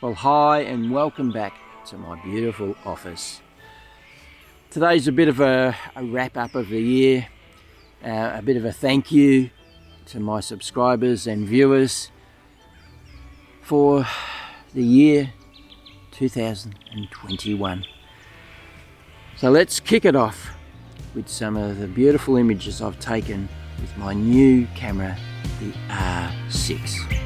Well, hi and welcome back to my beautiful office. Today's a bit of a wrap up of the year, a bit of a thank you to my subscribers and viewers for the year 2021. So let's kick it off with some of the beautiful images I've taken with my new camera, the R6.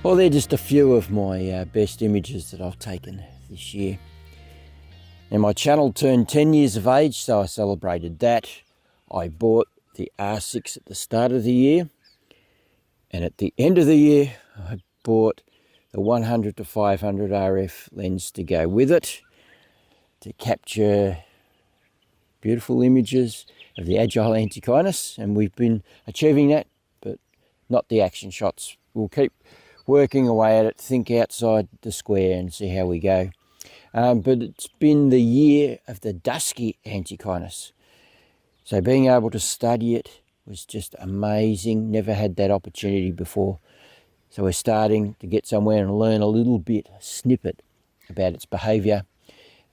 Well, they're just a few of my best images that I've taken this year. Now, my channel turned 10 years of age, so I celebrated that. I bought the R6 at the start of the year, and at the end of the year, I bought the 100 to 500 RF lens to go with it to capture beautiful images of the agile Antechinus, and we've been achieving that, but not the action shots. We'll keep working away at it, think outside the square and see how we go. But it's been the year of the dusky Antechinus. So being able to study it was just amazing. Never had that opportunity before. So we're starting to get somewhere and learn a little bit, a snippet about its behaviour.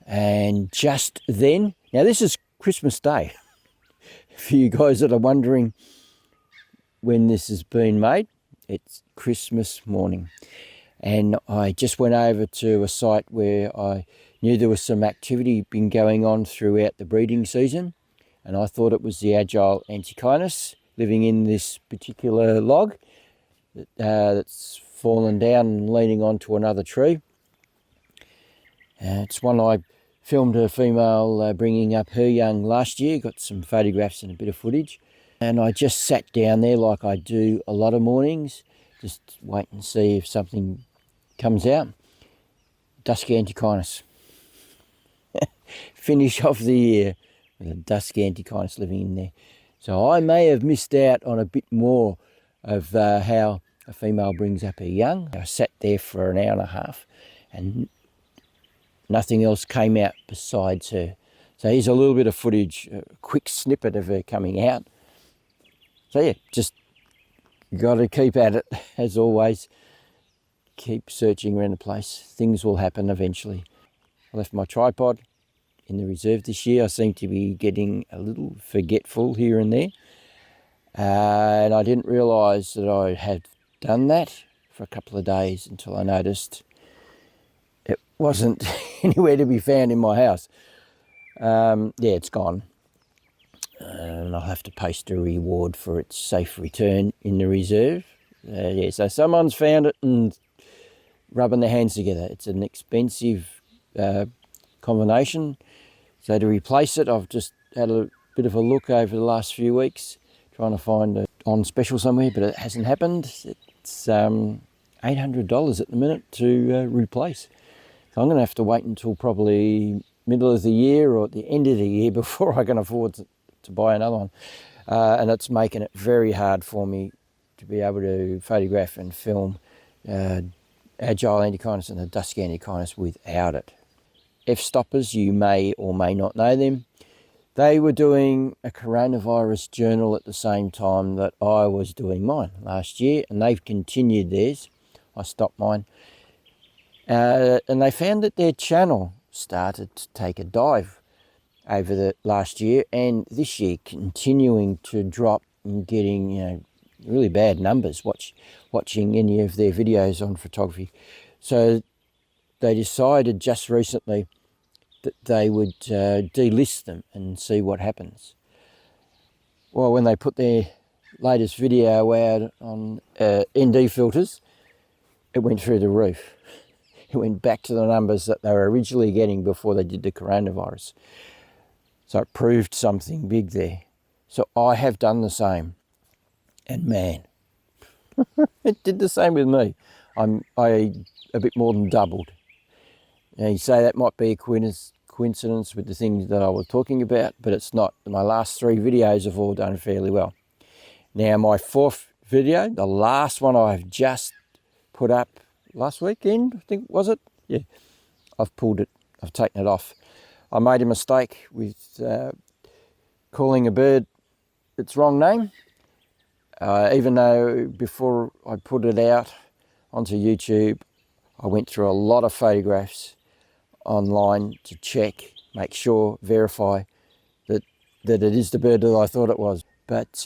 And just then, now this is Christmas Day. For you guys that are wondering when this has been made, it's Christmas morning, and I just went over to a site where I knew there was some activity been going on throughout the breeding season, and I thought it was the agile Antechinus living in this particular log that's fallen down and leaning onto another tree. It's one I filmed a female bringing up her young last year, got some photographs and a bit of footage. And I just sat down there like I do a lot of mornings, just wait and see if something comes out. Dusky Antechinus. Finish off the year with a dusky Antechinus living in there. So I may have missed out on a bit more of how a female brings up her young. I sat there for an hour and a half and nothing else came out besides her. So here's a little bit of footage, a quick snippet of her coming out. So yeah, just got to keep at it, as always. Keep searching around the place. Things will happen eventually. I left my tripod in the reserve this year. I seem to be getting a little forgetful here and there. And I didn't realise that I had done that for a couple of days until I noticed it wasn't anywhere to be found in my house. Yeah, it's gone. And I'll have to post a reward for its safe return in the reserve. Yeah, so someone's found it and rubbing their hands together. It's an expensive combination. So to replace it, I've just had a bit of a look over the last few weeks, trying to find it on special somewhere, but it hasn't happened. It's $800 at the minute to replace. So I'm going to have to wait until probably middle of the year or at the end of the year before I can afford to buy another one. And it's making it very hard for me to be able to photograph and film agile Antechinus and the dusky Antechinus without it. F-stoppers, you may or may not know them. They were doing a coronavirus journal at the same time that I was doing mine last year, and they've continued theirs. I stopped mine. And they found that their channel started to take a dive over the last year, and this year continuing to drop and getting, really bad numbers watching any of their videos on photography. So they decided just recently that they would delist them and see what happens. Well, when they put their latest video out on ND filters, it went through the roof. It went back to the numbers that they were originally getting before they did the coronavirus. So it proved something big there. So I have done the same. And man, it did the same with me. I a bit more than doubled. Now you say that might be a coincidence with the things that I was talking about, but it's not. My last 3 videos have all done fairly well. Now my 4th video, the last one I've just put up last weekend, I think, was it? Yeah, I've pulled it, I've taken it off. I made a mistake with calling a bird its wrong name, even though before I put it out onto YouTube, I went through a lot of photographs online to check, make sure, verify that it is the bird that I thought it was. But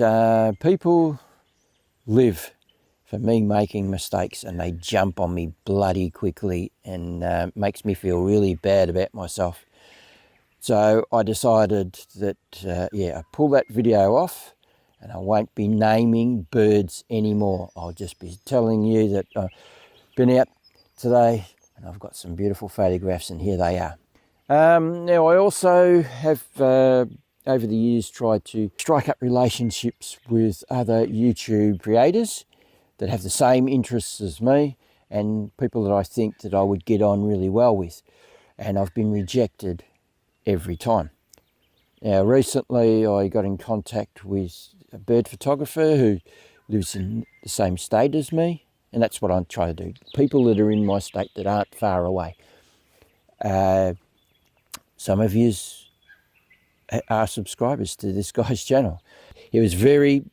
people live for me making mistakes, and they jump on me bloody quickly, and makes me feel really bad about myself. So I decided that, I pull that video off, and I won't be naming birds anymore. I'll just be telling you that I've been out today and I've got some beautiful photographs, and here they are. Now I also have over the years tried to strike up relationships with other YouTube creators that have the same interests as me, and people that I think that I would get on really well with, and I've been rejected every time. Now recently I got in contact with a bird photographer who lives in the same state as me, and that's what I'm trying to do. People that are in my state that aren't far away. Some of you are subscribers to this guy's channel. He was very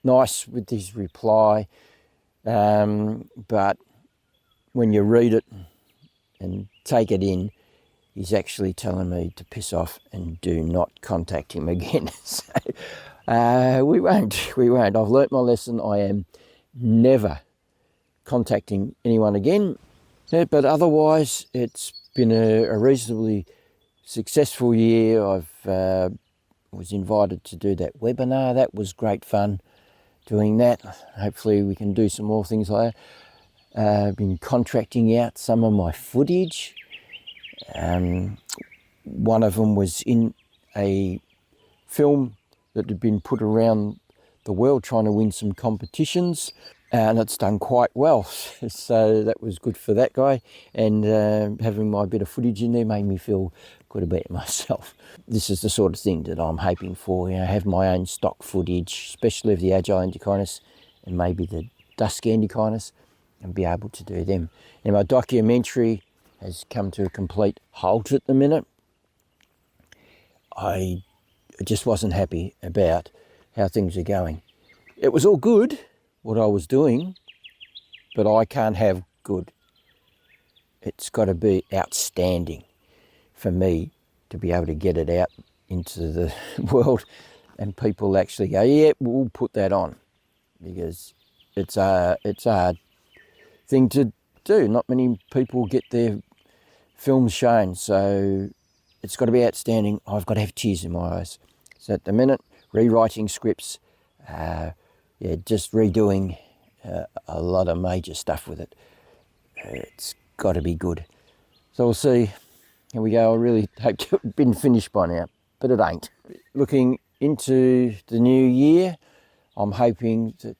nice with his reply, but when you read it and take it in, he's actually telling me to piss off and do not contact him again. So we won't. I've learnt my lesson. I am never contacting anyone again. Yeah, but otherwise, it's been a reasonably successful year. I've was invited to do that webinar. That was great fun doing that. Hopefully we can do some more things like that. I've been contracting out some of my footage. One of them was in a film that had been put around the world trying to win some competitions, and it's done quite well. So that was good for that guy, and having my bit of footage in there made me feel good about myself. This is the sort of thing that I'm hoping for, have my own stock footage, especially of the agile Antechinus and maybe the dusky Antechinus, and be able to do them. And my documentary has come to a complete halt at the minute. I just wasn't happy about how things are going. It was all good, what I was doing, but I can't have good. It's got to be outstanding for me to be able to get it out into the world and people actually go, yeah, we'll put that on, because it's a hard thing to do. Not many people get their films shown. So it's got to be outstanding. I've got to have tears in my eyes. So at the minute, rewriting scripts, just redoing a lot of major stuff with it. It's got to be good. So we'll see. Here we go. I really hoped it had been finished by now, but it ain't. Looking into the new year, I'm hoping that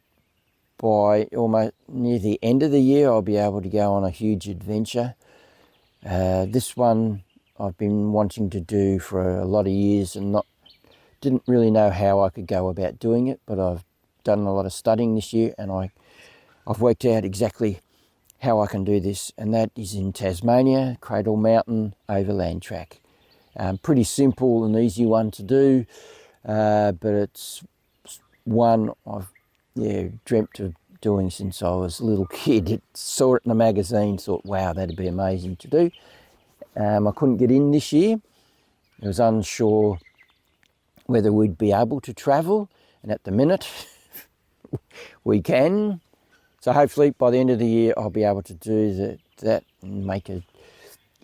by almost near the end of the year, I'll be able to go on a huge adventure. This one I've been wanting to do for a lot of years and didn't really know how I could go about doing it, but I've done a lot of studying this year, and I've worked out exactly how I can do this, and that is in Tasmania, Cradle Mountain Overland Track. Pretty simple and easy one to do, but it's one I've dreamt of doing since I was a little kid. Saw it in a magazine, thought, wow, that'd be amazing to do. I couldn't get in this year. I was unsure whether we'd be able to travel, and at the minute we can. So hopefully by the end of the year I'll be able to do that and make a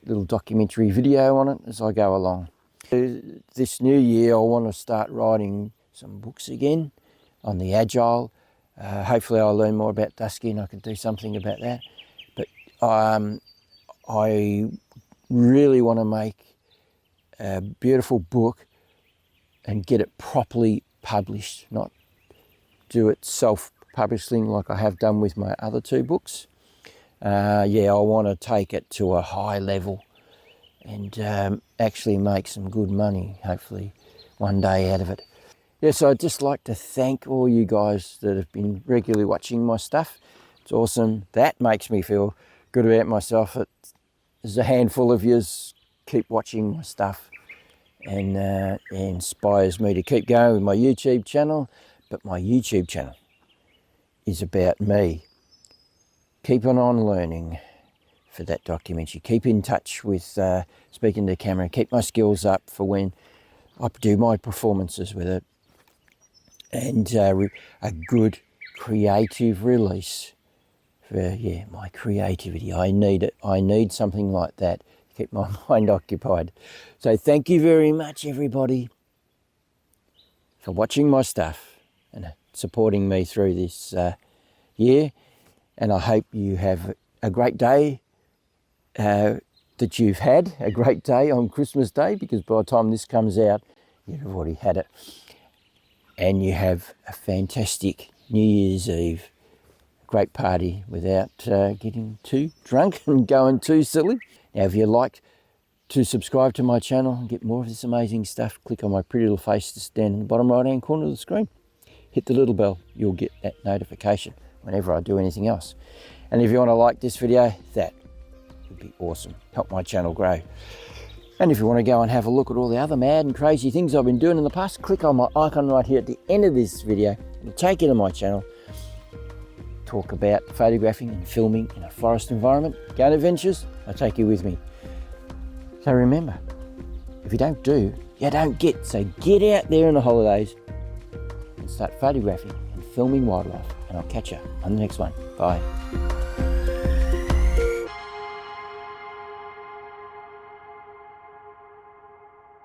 little documentary video on it as I go along. This new year I want to start writing some books again on the Agile. Hopefully I'll learn more about Dusky and I can do something about that. But I really want to make a beautiful book and get it properly published, not do it self-publishing like I have done with my other two books. I want to take it to a high level and actually make some good money, hopefully, one day out of it. So I'd just like to thank all you guys that have been regularly watching my stuff. It's awesome. That makes me feel good about myself. There's a handful of yous keep watching my stuff, and it inspires me to keep going with my YouTube channel. But my YouTube channel is about me. Keeping on learning for that documentary. Keep in touch with speaking to the camera. Keep my skills up for when I do my performances with it. And a good creative release for my creativity. I need it. I need something like that to keep my mind occupied. So thank you very much, everybody, for watching my stuff and supporting me through this year. And I hope you have a great day, that you've had a great day on Christmas Day, because by the time this comes out, you've already had it. And you have a fantastic New Year's Eve, great party without getting too drunk and going too silly. Now, if you'd like to subscribe to my channel and get more of this amazing stuff, click on my pretty little face to stand in the bottom right-hand corner of the screen. Hit the little bell, you'll get that notification whenever I do anything else. And if you want to like this video, that would be awesome. Help my channel grow. And if you want to go and have a look at all the other mad and crazy things I've been doing in the past, click on my icon right here at the end of this video. It'll take you to my channel. Talk about photographing and filming in a forest environment. Go on adventures, I'll take you with me. So remember, if you don't do, you don't get. So get out there in the holidays and start photographing and filming wildlife. And I'll catch you on the next one. Bye.